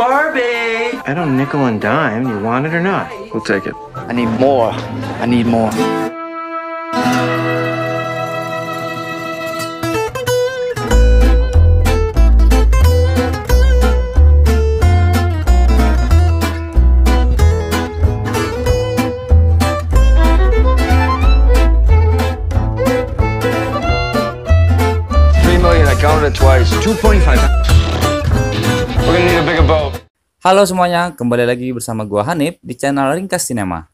Barbie! I don't nickel and dime. You want it or not? We'll take it. I need more. I need more. I counted it twice. 2.5. We're gonna need a bigger boat. Halo semuanya, kembali lagi bersama gua Hanif di channel Ringkas Sinema.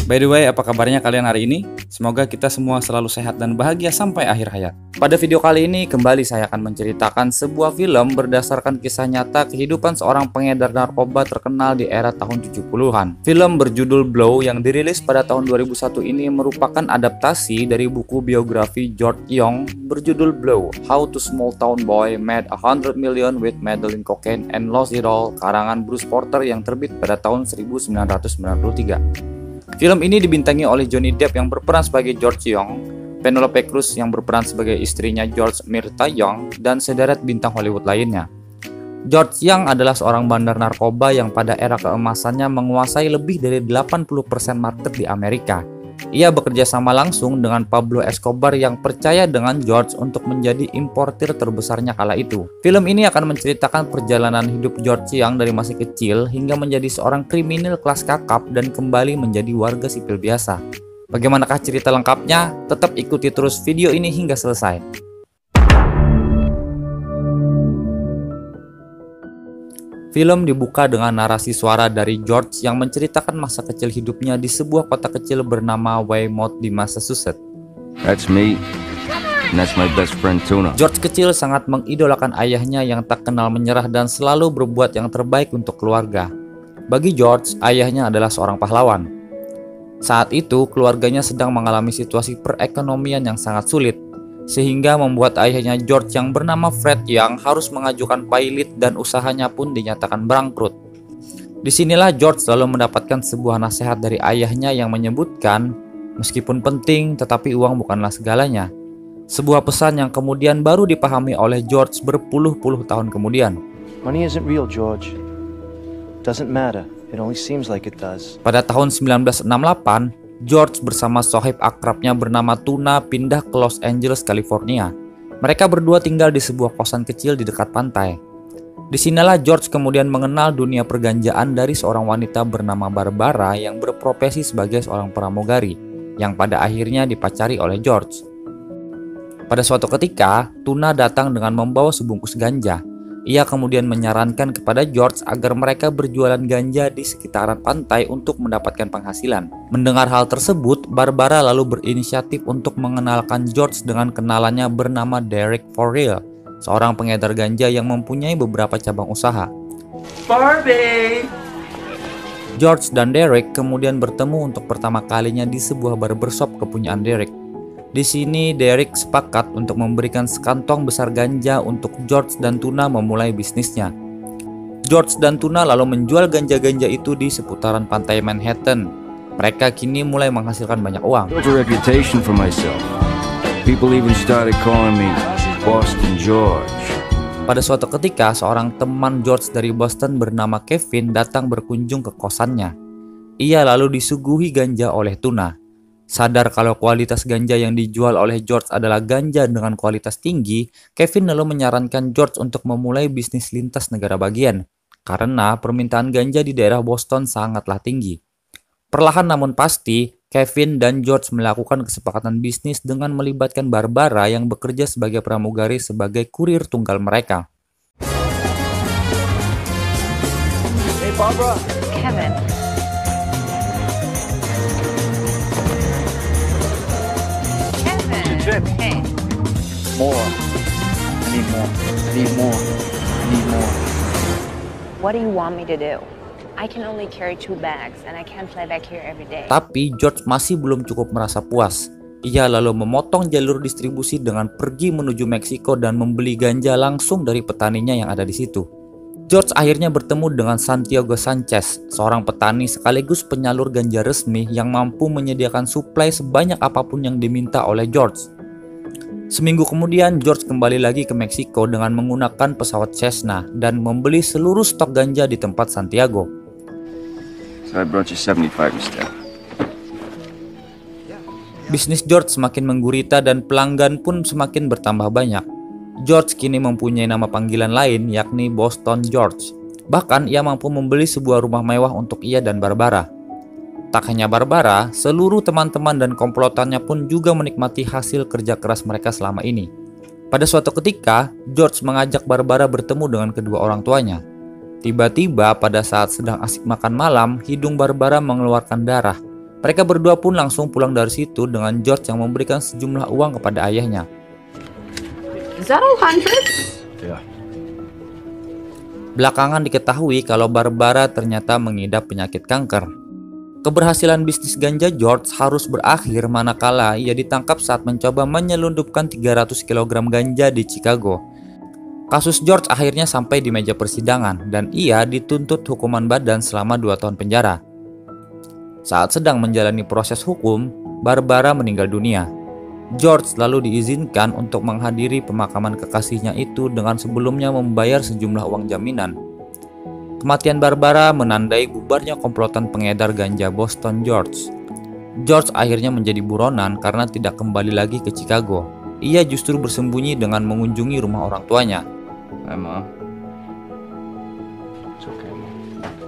By the way, apa kabarnya kalian hari ini? Semoga kita semua selalu sehat dan bahagia sampai akhir hayat. Pada video kali ini, kembali saya akan menceritakan sebuah film berdasarkan kisah nyata kehidupan seorang pengedar narkoba terkenal di era tahun 70-an. Film berjudul Blow yang dirilis pada tahun 2001 ini merupakan adaptasi dari buku biografi George Young berjudul Blow, How to Small Town Boy Made 100 Million with Meddling Cocaine and Lost It All, karangan Bruce Porter yang terbit pada tahun 1993. Film ini dibintangi oleh Johnny Depp yang berperan sebagai George Young, Penelope Cruz yang berperan sebagai istrinya George, Myrta Young, dan sederet bintang Hollywood lainnya. George Young adalah seorang bandar narkoba yang pada era keemasannya menguasai lebih dari 80% market di Amerika. Ia bekerja sama langsung dengan Pablo Escobar yang percaya dengan George untuk menjadi importir terbesarnya kala itu. Film ini akan menceritakan perjalanan hidup George Young dari masih kecil hingga menjadi seorang kriminal kelas kakap dan kembali menjadi warga sipil biasa. Bagaimanakah cerita lengkapnya? Tetap ikuti terus video ini hingga selesai. Film dibuka dengan narasi suara dari George yang menceritakan masa kecil hidupnya di sebuah kota kecil bernama Weymouth di Massachusetts. That's me. And that's my best friend Tuna. George kecil sangat mengidolakan ayahnya yang tak kenal menyerah dan selalu berbuat yang terbaik untuk keluarga. Bagi George, ayahnya adalah seorang pahlawan. Saat itu, keluarganya sedang mengalami situasi perekonomian yang sangat sulit, sehingga membuat ayahnya George yang bernama Fred Young harus mengajukan pailit dan usahanya pun dinyatakan bangkrut. Disinilah George selalu mendapatkan sebuah nasihat dari ayahnya yang menyebutkan, meskipun penting tetapi uang bukanlah segalanya. Sebuah pesan yang kemudian baru dipahami oleh George berpuluh-puluh tahun kemudian. Money isn't real, George. Doesn't matter. It only seems like it does. Pada tahun 1968, George bersama sohib akrabnya bernama Tuna pindah ke Los Angeles, California. Mereka berdua tinggal di sebuah kosan kecil di dekat pantai. Disinilah George kemudian mengenal dunia perganjaan dari seorang wanita bernama Barbara yang berprofesi sebagai seorang pramugari, yang pada akhirnya dipacari oleh George. Pada suatu ketika, Tuna datang dengan membawa sebungkus ganja. Ia kemudian menyarankan kepada George agar mereka berjualan ganja di sekitaran pantai untuk mendapatkan penghasilan. Mendengar hal tersebut, Barbara lalu berinisiatif untuk mengenalkan George dengan kenalannya bernama Derek Forreal, seorang pengedar ganja yang mempunyai beberapa cabang usaha. Barbie! George dan Derek kemudian bertemu untuk pertama kalinya di sebuah barbershop kepunyaan Derek. Di sini Derek sepakat untuk memberikan sekantong besar ganja untuk George dan Tuna memulai bisnisnya. George dan Tuna lalu menjual ganja-ganja itu di seputaran pantai Manhattan. Mereka kini mulai menghasilkan banyak uang. I built a reputation for myself. People even started calling me Boston George. Pada suatu ketika, seorang teman George dari Boston bernama Kevin datang berkunjung ke kosannya. Ia lalu disuguhi ganja oleh Tuna. Sadar kalau kualitas ganja yang dijual oleh George adalah ganja dengan kualitas tinggi, Kevin lalu menyarankan George untuk memulai bisnis lintas negara bagian, karena permintaan ganja di daerah Boston sangatlah tinggi. Perlahan namun pasti, Kevin dan George melakukan kesepakatan bisnis dengan melibatkan Barbara yang bekerja sebagai pramugari sebagai kurir tunggal mereka. Hey, Barbara. Kevin. Hey. More. I need more. I need more. I need more. What do you want me to do? I can only carry 2 bags and I can't fly back here every day. Tapi George masih belum cukup merasa puas. Ia lalu memotong jalur distribusi dengan pergi menuju Meksiko dan membeli ganja langsung dari petaninya yang ada di situ. George akhirnya bertemu dengan Santiago Sanchez, seorang petani sekaligus penyalur ganja resmi yang mampu menyediakan suplai sebanyak apapun yang diminta oleh George. Seminggu kemudian, George kembali lagi ke Meksiko dengan menggunakan pesawat Cessna dan membeli seluruh stok ganja di tempat Santiago. So I brought you 75 instead. Bisnis George semakin menggurita dan pelanggan pun semakin bertambah banyak. George kini mempunyai nama panggilan lain, yakni Boston George. Bahkan ia mampu membeli sebuah rumah mewah untuk ia dan Barbara. Tak hanya Barbara, seluruh teman-teman dan komplotannya pun juga menikmati hasil kerja keras mereka selama ini. Pada suatu ketika, George mengajak Barbara bertemu dengan kedua orang tuanya. Tiba-tiba pada saat sedang asik makan malam, hidung Barbara mengeluarkan darah. Mereka berdua pun langsung pulang dari situ dengan George yang memberikan sejumlah uang kepada ayahnya. Is that all hundreds? Yeah. Belakangan diketahui kalau Barbara ternyata mengidap penyakit kanker. Keberhasilan bisnis ganja George harus berakhir manakala ia ditangkap saat mencoba menyelundupkan 300 kg ganja di Chicago. Kasus George akhirnya sampai di meja persidangan dan ia dituntut hukuman badan selama 2 tahun penjara. Saat sedang menjalani proses hukum, Barbara meninggal dunia. George lalu diizinkan untuk menghadiri pemakaman kekasihnya itu dengan sebelumnya membayar sejumlah uang jaminan. Kematian Barbara menandai bubarnya komplotan pengedar ganja Boston George. George akhirnya menjadi buronan karena tidak kembali lagi ke Chicago. Ia justru bersembunyi dengan mengunjungi rumah orang tuanya. Hi, Mom. It's okay, Mom.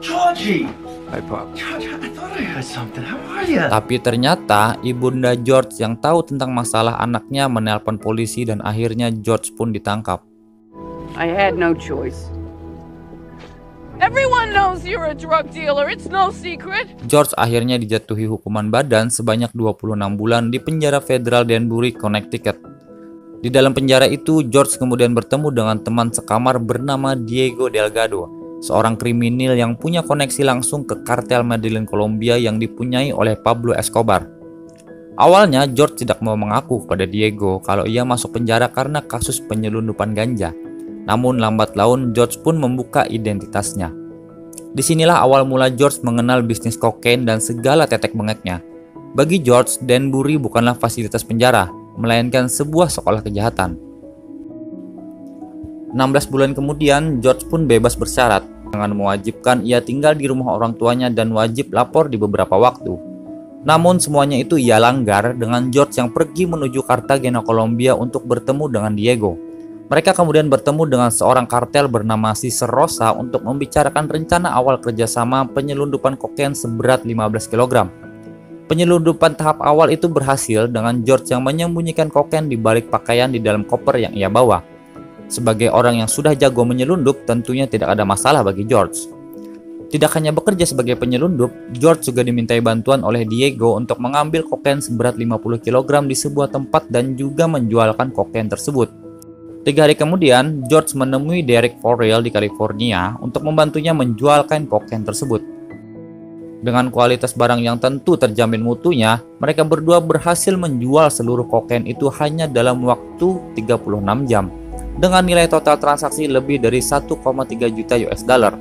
Georgie! Hi, Pop. George, I thought I heard something. How are you? Tapi ternyata ibunda George yang tahu tentang masalah anaknya menelpon polisi dan akhirnya George pun ditangkap. I had no choice. Everyone knows you're a drug dealer. It's no secret. George akhirnya dijatuhi hukuman badan sebanyak 26 bulan di penjara federal Danbury, Connecticut. Di dalam penjara itu, George kemudian bertemu dengan teman sekamar bernama Diego Delgado, seorang kriminal yang punya koneksi langsung ke kartel Medellin, Colombia yang dipunyai oleh Pablo Escobar. Awalnya, George tidak mau mengaku kepada Diego kalau ia masuk penjara karena kasus penyelundupan ganja. Namun lambat laun George pun membuka identitasnya. Disinilah awal mula George mengenal bisnis kokain dan segala tetek bengeknya. Bagi George, Danbury bukanlah fasilitas penjara, melainkan sebuah sekolah kejahatan. 16 bulan kemudian, George pun bebas bersyarat dengan mewajibkan ia tinggal di rumah orang tuanya dan wajib lapor di beberapa waktu. Namun semuanya itu ia langgar dengan George yang pergi menuju Cartagena, Colombia untuk bertemu dengan Diego. Mereka kemudian bertemu dengan seorang kartel bernama Cesar Rosa untuk membicarakan rencana awal kerjasama penyelundupan kokain seberat 15 kg. Penyelundupan tahap awal itu berhasil dengan George yang menyembunyikan kokain di balik pakaian di dalam koper yang ia bawa. Sebagai orang yang sudah jago menyelundup, tentunya tidak ada masalah bagi George. Tidak hanya bekerja sebagai penyelundup, George juga dimintai bantuan oleh Diego untuk mengambil kokain seberat 50 kg di sebuah tempat dan juga menjualkan kokain tersebut. 3 hari kemudian, George menemui Derek Forrell di California untuk membantunya menjual kain kokain tersebut. Dengan kualitas barang yang tentu terjamin mutunya, mereka berdua berhasil menjual seluruh kokain itu hanya dalam waktu 36 jam, dengan nilai total transaksi lebih dari 1,3 juta US dollar.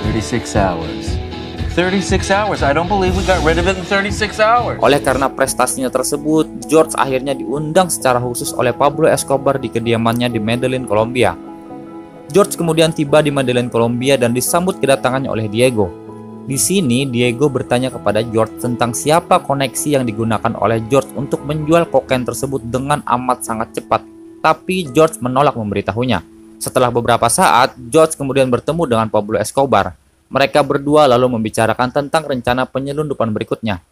36 hours. 36 hours. I don't believe we got rid of it in 36 hours. Oleh karena prestasinya tersebut, George akhirnya diundang secara khusus oleh Pablo Escobar di kediamannya di Medellin, Colombia. George kemudian tiba di Medellin, Colombia dan disambut kedatangannya oleh Diego. Di sini, Diego bertanya kepada George tentang siapa koneksi yang digunakan oleh George untuk menjual kokain tersebut dengan amat sangat cepat, tapi George menolak memberitahunya. Setelah beberapa saat, George kemudian bertemu dengan Pablo Escobar. Mereka berdua lalu membicarakan tentang rencana penyelundupan berikutnya.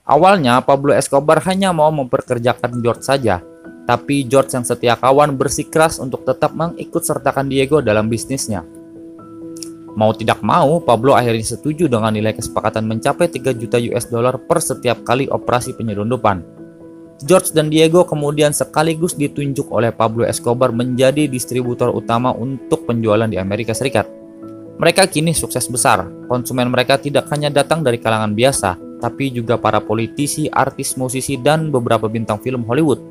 Awalnya, Pablo Escobar hanya mau memperkerjakan George saja, tapi George yang setia kawan bersikeras untuk tetap mengikut sertakan Diego dalam bisnisnya. Mau tidak mau, Pablo akhirnya setuju dengan nilai kesepakatan mencapai 3 juta US dollar per setiap kali operasi penyelundupan. George dan Diego kemudian sekaligus ditunjuk oleh Pablo Escobar menjadi distributor utama untuk penjualan di Amerika Serikat. Mereka kini sukses besar. Konsumen mereka tidak hanya datang dari kalangan biasa, tapi juga para politisi, artis, musisi, dan beberapa bintang film Hollywood.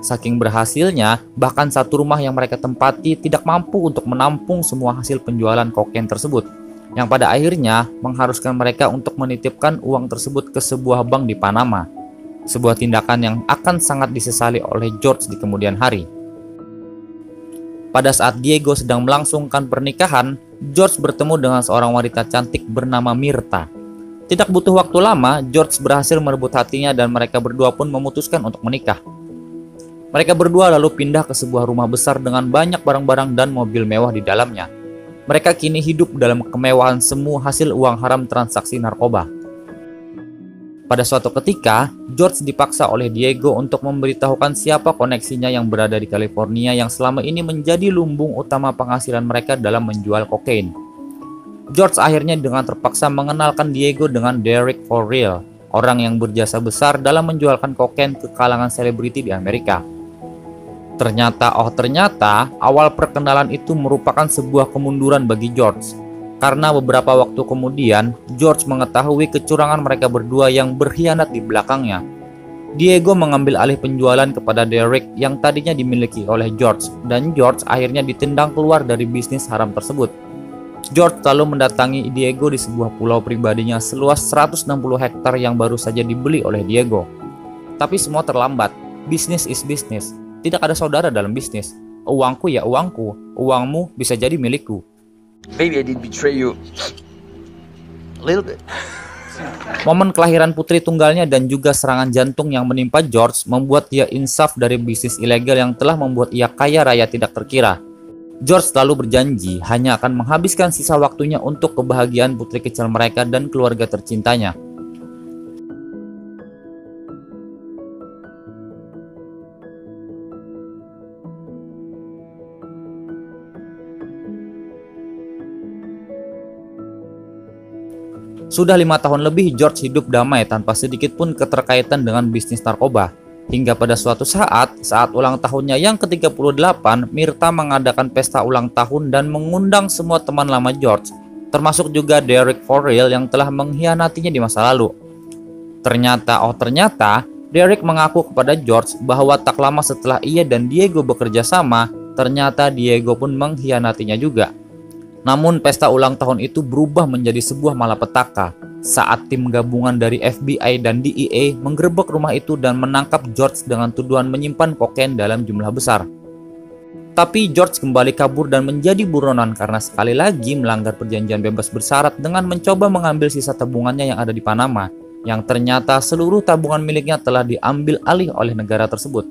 Saking berhasilnya, bahkan satu rumah yang mereka tempati tidak mampu untuk menampung semua hasil penjualan kokain tersebut, yang pada akhirnya mengharuskan mereka untuk menitipkan uang tersebut ke sebuah bank di Panama. sebuah tindakan yang akan sangat disesali oleh George di kemudian hari. Pada saat Diego sedang melangsungkan pernikahan, George bertemu dengan seorang wanita cantik bernama Mirta. Tidak butuh waktu lama, George berhasil merebut hatinya dan mereka berdua pun memutuskan untuk menikah. Mereka berdua lalu pindah ke sebuah rumah besar dengan banyak barang-barang dan mobil mewah di dalamnya. Mereka kini hidup dalam kemewahan semu hasil uang haram transaksi narkoba. Pada suatu ketika, George dipaksa oleh Diego untuk memberitahukan siapa koneksinya yang berada di California yang selama ini menjadi lumbung utama penghasilan mereka dalam menjual kokain. George akhirnya dengan terpaksa mengenalkan Diego dengan Derek For Real, orang yang berjasa besar dalam menjualkan kokain ke kalangan selebriti di Amerika. Ternyata awal perkenalan itu merupakan sebuah kemunduran bagi George. Karena beberapa waktu kemudian, George mengetahui kecurangan mereka berdua yang berkhianat di belakangnya. Diego mengambil alih penjualan kepada Derek yang tadinya dimiliki oleh George, dan George akhirnya ditendang keluar dari bisnis haram tersebut. George lalu mendatangi Diego di sebuah pulau pribadinya seluas 160 hektar yang baru saja dibeli oleh Diego. Tapi semua terlambat. Bisnis is bisnis. Tidak ada saudara dalam bisnis. Uangku ya uangku, uangmu bisa jadi milikku. Maybe I did betray you a little bit. Momen kelahiran putri tunggalnya dan juga serangan jantung yang menimpa George membuat dia insaf dari bisnis ilegal yang telah membuat ia kaya raya tidak terkira. George lalu berjanji hanya akan menghabiskan sisa waktunya untuk kebahagiaan putri kecil mereka dan keluarga tercintanya. Sudah 5 tahun lebih George hidup damai tanpa sedikit pun keterkaitan dengan bisnis narkoba. Hingga pada suatu saat ulang tahunnya yang ke-38, Mirta mengadakan pesta ulang tahun dan mengundang semua teman lama George, termasuk juga Derek For Real yang telah mengkhianatinya di masa lalu. Ternyata Derek mengaku kepada George bahwa tak lama setelah ia dan Diego bekerja sama, ternyata Diego pun mengkhianatinya juga. Namun pesta ulang tahun itu berubah menjadi sebuah malapetaka saat tim gabungan dari FBI dan DEA menggerebek rumah itu dan menangkap George dengan tuduhan menyimpan kokain dalam jumlah besar. Tapi George kembali kabur dan menjadi buronan karena sekali lagi melanggar perjanjian bebas bersyarat dengan mencoba mengambil sisa tabungannya yang ada di Panama, yang ternyata seluruh tabungan miliknya telah diambil alih oleh negara tersebut.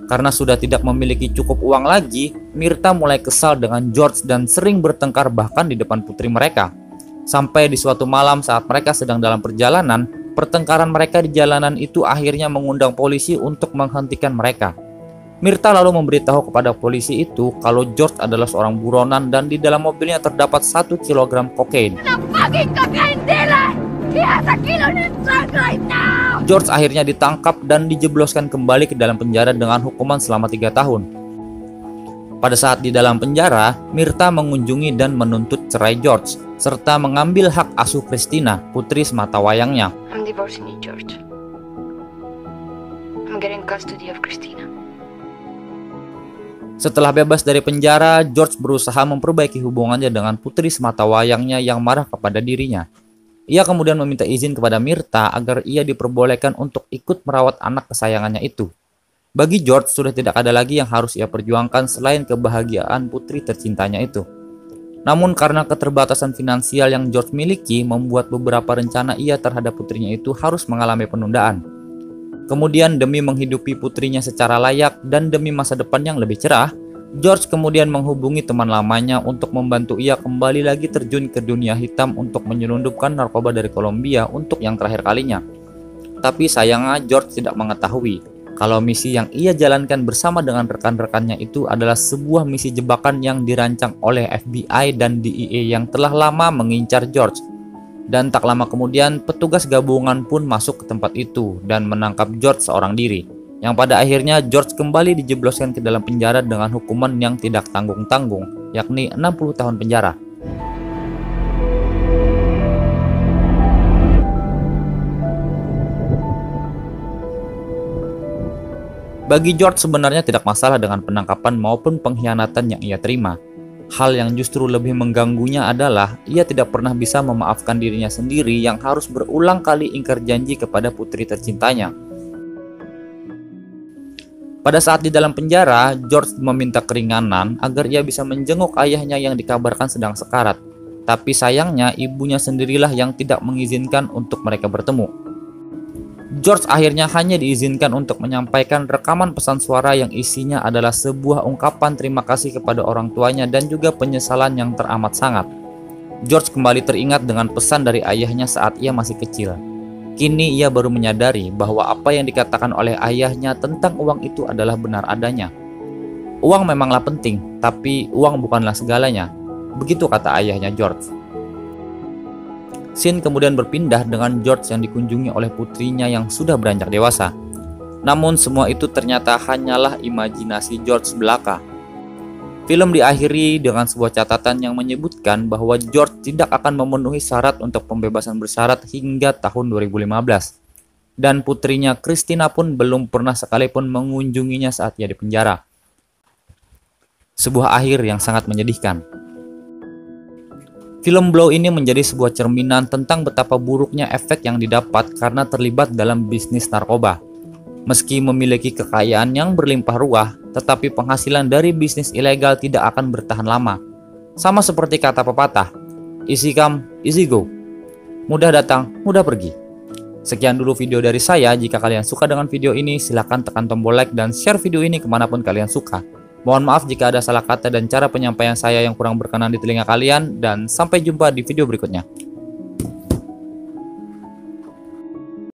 Karena sudah tidak memiliki cukup uang lagi, Mirta mulai kesal dengan George dan sering bertengkar bahkan di depan putri mereka. Sampai di suatu malam saat mereka sedang dalam perjalanan, pertengkaran mereka di jalanan itu akhirnya mengundang polisi untuk menghentikan mereka. Mirta lalu memberitahu kepada polisi itu kalau George adalah seorang buronan dan di dalam mobilnya terdapat 1 kilogram kokain. George akhirnya ditangkap dan dijebloskan kembali ke dalam penjara dengan hukuman selama 3 tahun. Pada saat di dalam penjara, Mirta mengunjungi dan menuntut cerai George, serta mengambil hak asuh Christina, putri sematawayangnya. I'm divorcing you, George. I'm getting custody of Christina. Setelah bebas dari penjara, George berusaha memperbaiki hubungannya dengan putri sematawayangnya yang marah kepada dirinya. Ia kemudian meminta izin kepada Mirta agar ia diperbolehkan untuk ikut merawat anak kesayangannya itu. Bagi George sudah tidak ada lagi yang harus ia perjuangkan selain kebahagiaan putri tercintanya itu. Namun karena keterbatasan finansial yang George miliki membuat beberapa rencana ia terhadap putrinya itu harus mengalami penundaan. Kemudian demi menghidupi putrinya secara layak dan demi masa depan yang lebih cerah, George kemudian menghubungi teman lamanya untuk membantu ia kembali lagi terjun ke dunia hitam untuk menyelundupkan narkoba dari Kolombia untuk yang terakhir kalinya. Tapi sayangnya George tidak mengetahui kalau misi yang ia jalankan bersama dengan rekan-rekannya itu adalah sebuah misi jebakan yang dirancang oleh FBI dan DEA yang telah lama mengincar George. Dan tak lama kemudian petugas gabungan pun masuk ke tempat itu dan menangkap George seorang diri. Yang pada akhirnya George kembali dijebloskan ke dalam penjara dengan hukuman yang tidak tanggung-tanggung, yakni 60 tahun penjara. Bagi George sebenarnya tidak masalah dengan penangkapan maupun pengkhianatan yang ia terima. Hal yang justru lebih mengganggunya adalah ia tidak pernah bisa memaafkan dirinya sendiri yang harus berulang kali ingkar janji kepada putri tercintanya. Pada saat di dalam penjara, George meminta keringanan agar ia bisa menjenguk ayahnya yang dikabarkan sedang sekarat. Tapi sayangnya ibunya sendirilah yang tidak mengizinkan untuk mereka bertemu. George akhirnya hanya diizinkan untuk menyampaikan rekaman pesan suara yang isinya adalah sebuah ungkapan terima kasih kepada orang tuanya dan juga penyesalan yang teramat sangat. George kembali teringat dengan pesan dari ayahnya saat ia masih kecil. Kini ia baru menyadari bahwa apa yang dikatakan oleh ayahnya tentang uang itu adalah benar adanya. Uang memanglah penting, tapi uang bukanlah segalanya. Begitu kata ayahnya George. Scene kemudian berpindah dengan George yang dikunjungi oleh putrinya yang sudah beranjak dewasa. Namun semua itu ternyata hanyalah imajinasi George belaka. Film diakhiri dengan sebuah catatan yang menyebutkan bahwa George tidak akan memenuhi syarat untuk pembebasan bersyarat hingga tahun 2015. Dan putrinya Christina pun belum pernah sekalipun mengunjunginya saat ia di penjara. Sebuah akhir yang sangat menyedihkan. Film Blow ini menjadi sebuah cerminan tentang betapa buruknya efek yang didapat karena terlibat dalam bisnis narkoba. Meski memiliki kekayaan yang berlimpah ruah, tetapi penghasilan dari bisnis ilegal tidak akan bertahan lama. Sama seperti kata pepatah, easy come, easy go. Mudah datang, mudah pergi. Sekian dulu video dari saya. Jika kalian suka dengan video ini, silahkan tekan tombol like dan share video ini kemanapun kalian suka. Mohon maaf jika ada salah kata dan cara penyampaian saya yang kurang berkenan di telinga kalian, dan sampai jumpa di video berikutnya.